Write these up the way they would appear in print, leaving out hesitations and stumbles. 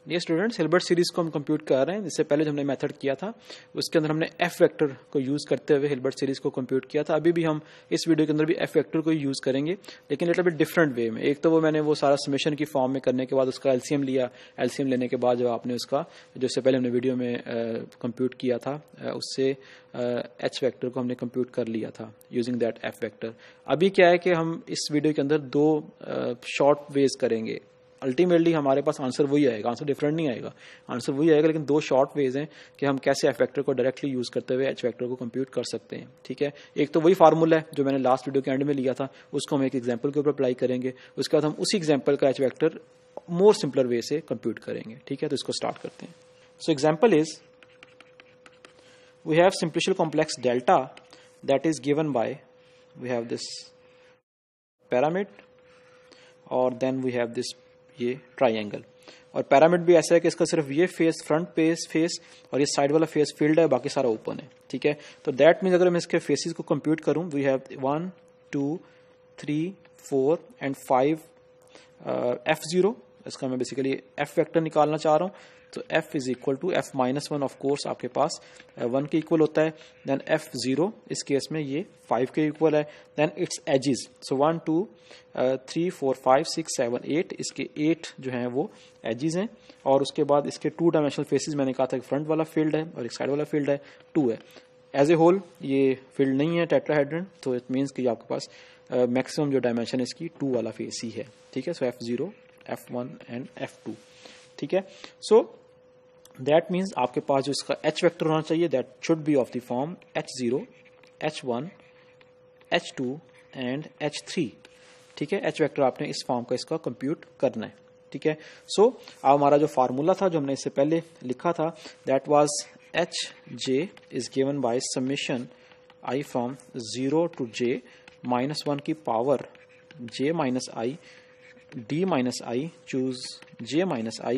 ये students Hilbert series को हम कंप्यूट कर रहे हैं। इससे पहले जो हमने मेथड किया था उसके अंदर हमने एफ वेक्टर को यूज करते हुए हिल्बर्ट सीरीज को कंप्यूट किया था। अभी भी हम इस वीडियो के अंदर भी एफ वेक्टर को यूज करेंगे, लेकिन लिटिल बिट डिफरेंट वे में। एक तो वो मैंने वो सारा समेशन की फॉर्म में करने के बाद उसका एलसीएम लिया, एलसीएम लेने के बाद जो आपने उसका जो इससे पहले हमने वीडियो में कंप्यूट किया था उससे एच वेक्टर को हमने कंप्यूट कर लिया था यूजिंग दैट एफ वेक्टर। अभी क्या है कि हम इस वीडियो के अंदर दो शॉर्ट वेज करेंगे। अल्टीमेटली हमारे पास आंसर वही आएगा, आंसर डिफरेंट नहीं आएगा, आंसर वही आएगा, लेकिन दो शॉर्ट वेज हैं कि हम कैसे एफ वेक्टर को डायरेक्टली यूज करते हुए एच वेक्टर को कंप्यूट कर सकते हैं। ठीक है, एक तो वही फार्मूला है जो मैंने लास्ट वीडियो के एंड में लिया था, उसको हम एक एग्जांपल के ऊपर अप्लाई करेंगे। उसके बाद हम उसी एग्जांपल का H vector more simpler way से कंप्यूट करेंगे। ठीक है, तो इसको स्टार्ट करते हैं। So example is we have simplicial complex delta that is given by we have this pyramid और देन वी हैव दिस ये ट्राइंगल। और पैरामिड भी ऐसा है कि इसका सिर्फ ये फेस फ्रंट फेस और ये साइड वाला फेस फील्ड है, बाकी सारा ओपन है। ठीक है, तो दैट मीन्स अगर मैं इसके फेसेस को कंप्यूट करूं, वी हैव 1 2 3 4 एंड 5 f0। इसका मैं बेसिकली एफ वेक्टर निकालना चाह रहा हूं, तो f is equal to f minus 1 of course आपके पास 1 के इक्वल होता है। देन f0 इस केस में ये 5 के इक्वल है। देन इट्स एजेस, सो 1 2 3 4 5 6 7 8, इसके 8 जो हैं वो एजेस हैं। और उसके बाद इसके 2 डायमेंशनल फेसेस, मैंने कहा था फ्रंट वाला फील्ड है और एक साइड वाला फील्ड है, 2 है। एज ए होल ये फील्ड नहीं है टेट्राहेड्रन, तो इट मीन्स कि आपके पास मैक्सिमम जो डायमेंशन इसकी 2 वाला फेस ही है। ठीक है, सो f0 f1 एंड f2। ठीक है, सो दैट मीन्स आपके पास जो इसका एच वेक्टर होना चाहिए that should be of the form h0 h1 h2 and h3। ठीक है, एच वेक्टर आपने इस फॉर्म का इसका कंप्यूट करना है। ठीक है, सो अब हमारा जो फार्मूला था जो हमने इससे पहले लिखा था that was hj is given by summation i from 0 to j minus 1 की power j minus i d minus i choose j minus i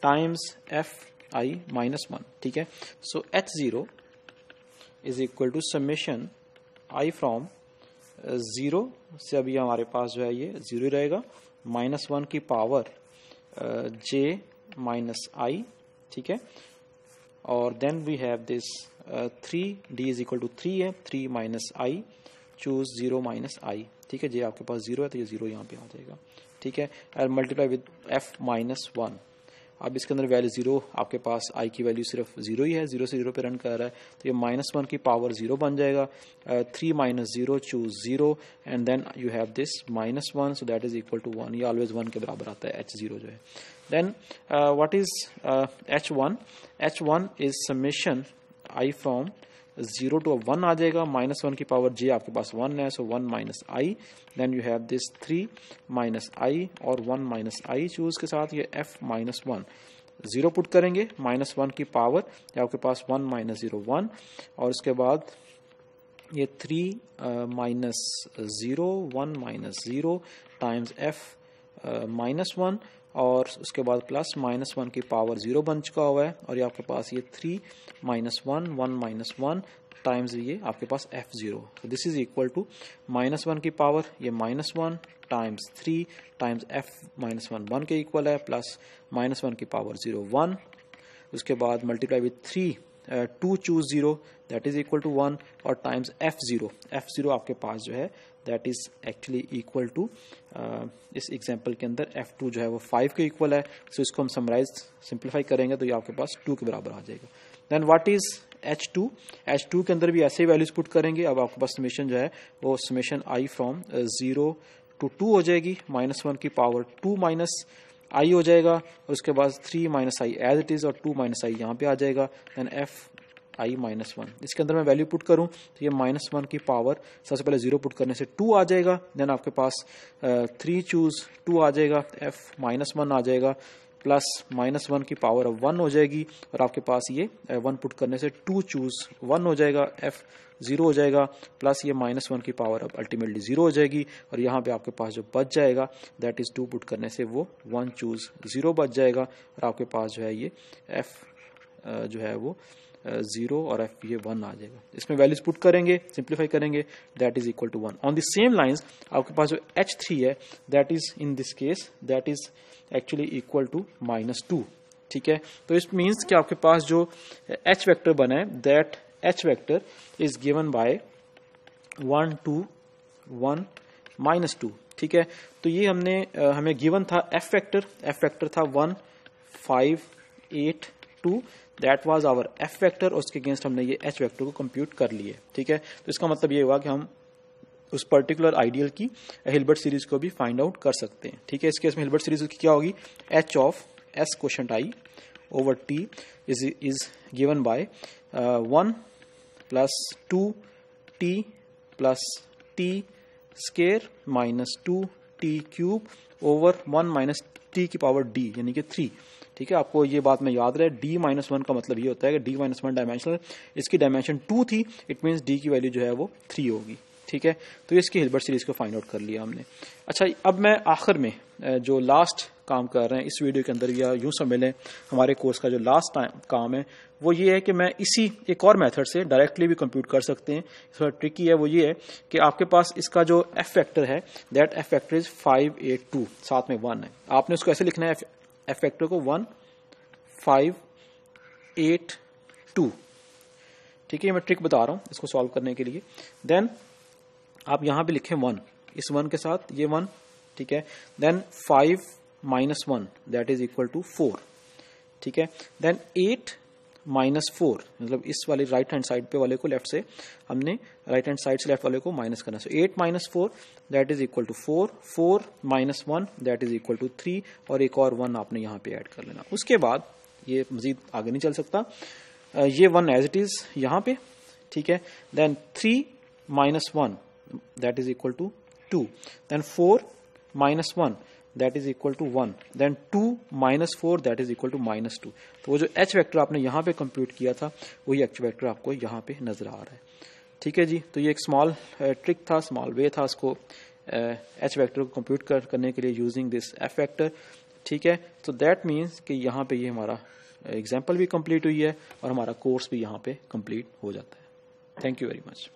times f i minus 1। ठीक है, so h0 is equal to summation i from 0 से अभी हमारे पास जो है ये 0 रहेगा, माइनस 1 की पावर j माइनस i। ठीक है, और then we have this 3 d is equal to 3 है, 3 minus i choose 0 minus i। ठीक है, जे आपके पास 0 है तो ये 0 यहाँ पे आ जाएगा। ठीक है, आई मल्टीप्लाई विद f माइनस 1। अब इसके अंदर वैल्यू 0, आपके पास i की वैल्यू सिर्फ 0 ही है, 0 से 0 पे रन कर रहा है, तो ये माइनस 1 की पावर 0 बन जाएगा। 3 minus 0 choose 0 and then you have this minus 1, so that is equal to 1। ये ऑलवेज 1 के बराबर आता है h0 जो है। Then what is h1? h1 is summation i from 0 to 1 आ जाएगा, माइनस 1 की पावर j आपके पास 1 है, so 1 minus i। Then you have this 3 minus i और 1 माइनस i चूज के साथ ये f माइनस 1। 0 पुट करेंगे, माइनस 1 की पावर आपके पास 1 माइनस 0 1, और उसके बाद ये 3 minus 0 1 minus 0 times f minus 1, और उसके बाद प्लस माइनस 1 की पावर 0 बन चुका हुआ है, और ये आपके पास ये 3 माइनस 1 1 माइनस 1 टाइम्स ये आपके पास f0। This is equal to minus 1 की पावर ये minus 1 times 3 times f minus 1 1 के इक्वल है, प्लस माइनस 1 की पावर 0 1, उसके बाद multiply with 3 2 choose 0 that is equal to 1, और टाइम्स f0 आपके पास जो है that is actually equal to इस एग्जांपल के अंदर f2 जो है वो 5 के इक्वल है। सो इसको हम समराइज सिंप्लीफाई करेंगे तो ये आपके पास 2 के बराबर आ जाएगा। देन व्हाट इज h2 के अंदर भी ऐसे ही वैल्यूज पुट करेंगे। अब आपके पास समेशन जो है वो समेशन i फ्रॉम 0 टू 2 हो जाएगी, माइनस 1 की पावर 2 माइनस i हो जाएगा, और उसके बाद 3 minus i as it is, और 2 माइनस i यहाँ पे आ जाएगा। देन f i माइनस 1, इसके अंदर मैं वैल्यू पुट करूं तो ये माइनस 1 की पावर सबसे पहले 0 पुट करने से 2 आ जाएगा। देन आपके पास 3 चूज 2 आ जाएगा, f माइनस 1 आ जाएगा, प्लस माइनस 1 की पावर अब 1 हो जाएगी, और आपके पास ये 1 पुट करने से 2 चूज 1 हो जाएगा, f 0 हो जाएगा, प्लस ये माइनस 1 की पावर अब अल्टीमेटली 0 हो जाएगी, और यहाँ पे आपके पास जो बच जाएगा दैट इज 2 पुट करने से वो 1 चूज 0 बच जाएगा, और आपके पास जो है ये f जो है वो 0 और f ये 1 आ जाएगा। इसमें वैल्यूज पुट करेंगे, सिंप्लीफाई करेंगे, that is equal to 1। On the same lines आपके पास जो h3 है that is in this case that is actually equal to -2। ठीक है। तो इस मीन्स कि आपके पास जो एच वेक्टर बना है that H vector is given bye 1 2 1 -2, ठीक है। तो ये हमें गिवन था एफ वेक्टर था 1 5 8 2, that was our F vector, और उसके अगेंस्ट हमने ये एच वेक्टर को कंप्यूट कर लिए, ठीक है। तो इसका मतलब ये हुआ कि हम उस पर्टिकुलर आइडियल की हिल्बर्ट सीरीज को भी फाइंड आउट कर सकते हैं, ठीक है। इस केस में हिल्बर्ट सीरीज की क्या होगी, H of S quotient I over T is given bye 1 plus 2 T plus T square minus 2 T cube over 1 minus T की पावर डी यानी कि 3, ठीक है। आपको ये बात में याद रहे, d माइनस 1 का मतलब ये होता है कि d माइनस 1 डायमेंशनल, इसकी डायमेंशन 2 थी, इट मींस d की वैल्यू जो है वो 3 होगी, ठीक है। तो इसकी हिल्बर्ट सीरीज को फाइंड आउट कर लिया हमने। अच्छा, अब मैं आखिर में जो लास्ट काम कर रहे हैं इस वीडियो के अंदर, या यूं समझ लें हमारे कोर्स का जो लास्ट काम है वो ये है कि मैं इसी एक और मेथड से डायरेक्टली भी कंप्यूट कर सकते हैं। थोड़ा ट्रिकी है, वो ये है कि आपके पास इसका जो एफ वेक्टर है दैट एफ वेक्टर इज 5 8 2, साथ में 1 है। आपने उसको ऐसे लिखना है एफ वेक्टर को 1 5 8 2, ठीक है। मैं ट्रिक बता रहा हूं इसको सॉल्व करने के लिए। देन आप यहां पे लिखें 1, इस 1 के साथ ये 1, ठीक है। Then 5 minus 1 that is equal to 4, ठीक है। देन 8 माइनस 4, मतलब इस वाले राइट हैंड साइड पे वाले को लेफ्ट से हमने राइट हैंड साइड से लेफ्ट वाले को माइनस करना। So 8 minus 4 that is equal to 4, 4 minus 1 that is equal to 3, और एक और 1 आपने यहाँ पे ऐड कर लेना। उसके बाद ये मजीद आगे नहीं चल सकता, ये 1 एज इट इज यहाँ पे, ठीक है। Then 3 minus 1 that is equal to 2, then 4 minus 1 that is equal to 1, then 2 minus 4 that is equal to -2। तो वो जो एच वेक्टर आपने यहाँ पे कंप्यूट किया था वही एच वेक्टर आपको यहाँ पे नजर आ रहा है, ठीक है जी। तो ये एक स्मॉल ट्रिक था, स्मॉल वे था उसको एच वेक्टर को कंप्यूट करने के लिए यूजिंग दिस एफ वेक्टर, ठीक है। तो दैट मीन्स कि यहाँ पे ये हमारा एग्जाम्पल भी कंप्लीट हुई है और हमारा कोर्स भी यहाँ पे कंप्लीट हो जाता है। Thank you very much.